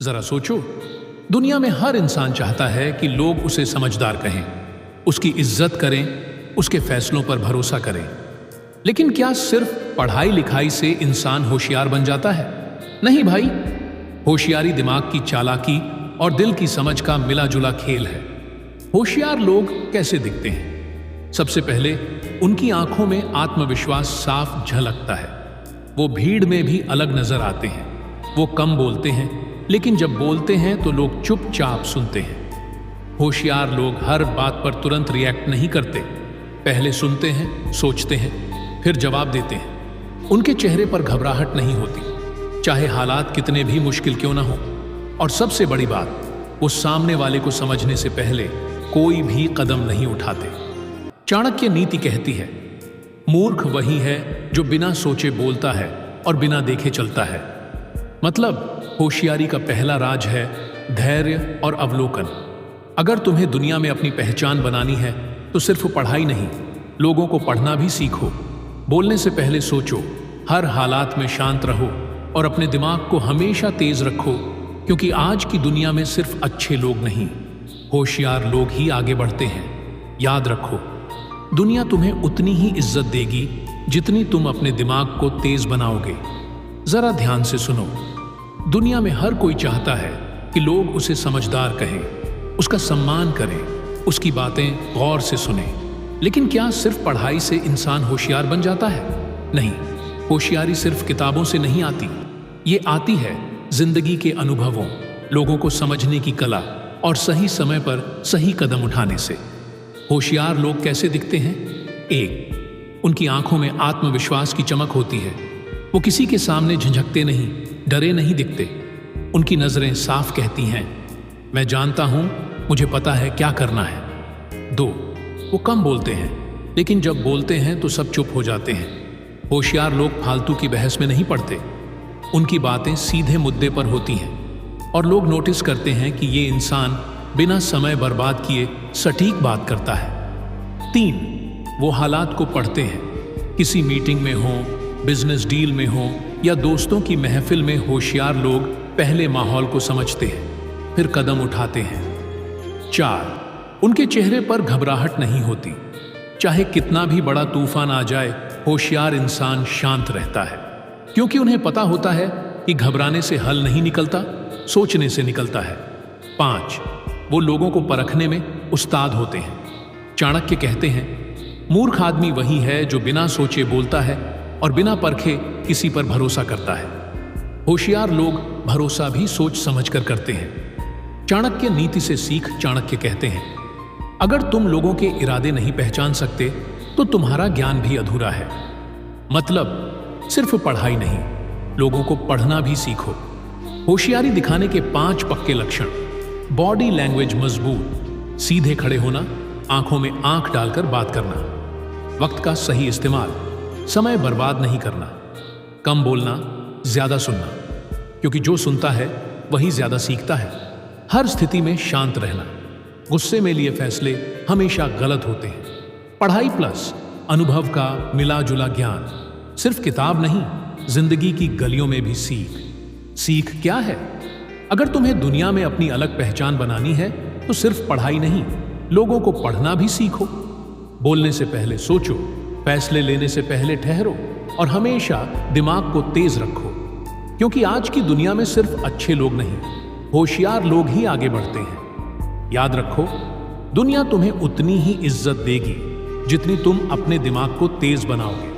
जरा सोचो, दुनिया में हर इंसान चाहता है कि लोग उसे समझदार कहें, उसकी इज्जत करें, उसके फैसलों पर भरोसा करें। लेकिन क्या सिर्फ पढ़ाई लिखाई से इंसान होशियार बन जाता है? नहीं भाई, होशियारी दिमाग की चालाकी और दिल की समझ का मिला जुला खेल है। होशियार लोग कैसे दिखते हैं? सबसे पहले उनकी आंखों में आत्मविश्वास साफ झलकता है। वो भीड़ में भी अलग नजर आते हैं। वो कम बोलते हैं, लेकिन जब बोलते हैं तो लोग चुपचाप सुनते हैं। होशियार लोग हर बात पर तुरंत रिएक्ट नहीं करते, पहले सुनते हैं, सोचते हैं, फिर जवाब देते हैं। उनके चेहरे पर घबराहट नहीं होती, चाहे हालात कितने भी मुश्किल क्यों ना हो। और सबसे बड़ी बात, वो सामने वाले को समझने से पहले कोई भी कदम नहीं उठाते। चाणक्य नीति कहती है, मूर्ख वही है जो बिना सोचे बोलता है और बिना देखे चलता है। मतलब होशियारी का पहला राज है धैर्य और अवलोकन। अगर तुम्हें दुनिया में अपनी पहचान बनानी है तो सिर्फ पढ़ाई नहीं, लोगों को पढ़ना भी सीखो। बोलने से पहले सोचो, हर हालात में शांत रहो और अपने दिमाग को हमेशा तेज रखो, क्योंकि आज की दुनिया में सिर्फ अच्छे लोग नहीं, होशियार लोग ही आगे बढ़ते हैं। याद रखो, दुनिया तुम्हें उतनी ही इज्जत देगी जितनी तुम अपने दिमाग को तेज बनाओगे। जरा ध्यान से सुनो, दुनिया में हर कोई चाहता है कि लोग उसे समझदार कहें, उसका सम्मान करें, उसकी बातें गौर से सुने। लेकिन क्या सिर्फ पढ़ाई से इंसान होशियार बन जाता है? नहीं, होशियारी सिर्फ किताबों से नहीं आती। ये आती है जिंदगी के अनुभवों, लोगों को समझने की कला और सही समय पर सही कदम उठाने से। होशियार लोग कैसे दिखते हैं? एक, उनकी आंखों में आत्मविश्वास की चमक होती है। वो किसी के सामने झिझकते नहीं, डरे नहीं दिखते। उनकी नजरें साफ कहती हैं, मैं जानता हूं, मुझे पता है क्या करना है। दो, वो कम बोलते हैं, लेकिन जब बोलते हैं तो सब चुप हो जाते हैं। होशियार लोग फालतू की बहस में नहीं पड़ते, उनकी बातें सीधे मुद्दे पर होती हैं और लोग नोटिस करते हैं कि ये इंसान बिना समय बर्बाद किए सटीक बात करता है। तीन, वो हालात को पढ़ते हैं। किसी मीटिंग में हो, बिजनेस डील में हो या दोस्तों की महफिल में, होशियार लोग पहले माहौल को समझते हैं, फिर कदम उठाते हैं। चार, उनके चेहरे पर घबराहट नहीं होती। चाहे कितना भी बड़ा तूफान आ जाए, होशियार इंसान शांत रहता है, क्योंकि उन्हें पता होता है कि घबराने से हल नहीं निकलता, सोचने से निकलता है। पांच, वो लोगों को परखने में उस्ताद होते हैं। चाणक्य कहते हैं, मूर्ख आदमी वही है जो बिना सोचे बोलता है और बिना परखे किसी पर भरोसा करता है। होशियार लोग भरोसा भी सोच समझ कर करते हैं। चाणक्य नीति से सीख चाणक्य कहते हैं, अगर तुम लोगों के इरादे नहीं पहचान सकते तो तुम्हारा ज्ञान भी अधूरा है। मतलब सिर्फ पढ़ाई नहीं, लोगों को पढ़ना भी सीखो। होशियारी दिखाने के 5 पक्के लक्षण: बॉडी लैंग्वेज मजबूत, सीधे खड़े होना, आंखों में आंख डालकर बात करना, वक्त का सही इस्तेमाल, समय बर्बाद नहीं करना, कम बोलना, ज्यादा सुनना, क्योंकि जो सुनता है वही ज्यादा सीखता है। हर स्थिति में शांत रहना, गुस्से में लिए फैसले हमेशा गलत होते हैं। पढ़ाई प्लस अनुभव का मिला जुला ज्ञान, सिर्फ किताब नहीं, जिंदगी की गलियों में भी सीख। सीख क्या है? अगर तुम्हें दुनिया में अपनी अलग पहचान बनानी है तो सिर्फ पढ़ाई नहीं, लोगों को पढ़ना भी सीखो। बोलने से पहले सोचो, फैसले लेने से पहले ठहरो और हमेशा दिमाग को तेज रखो, क्योंकि आज की दुनिया में सिर्फ अच्छे लोग नहीं, होशियार लोग ही आगे बढ़ते हैं। याद रखो, दुनिया तुम्हें उतनी ही इज्जत देगी जितनी तुम अपने दिमाग को तेज बनाओगे।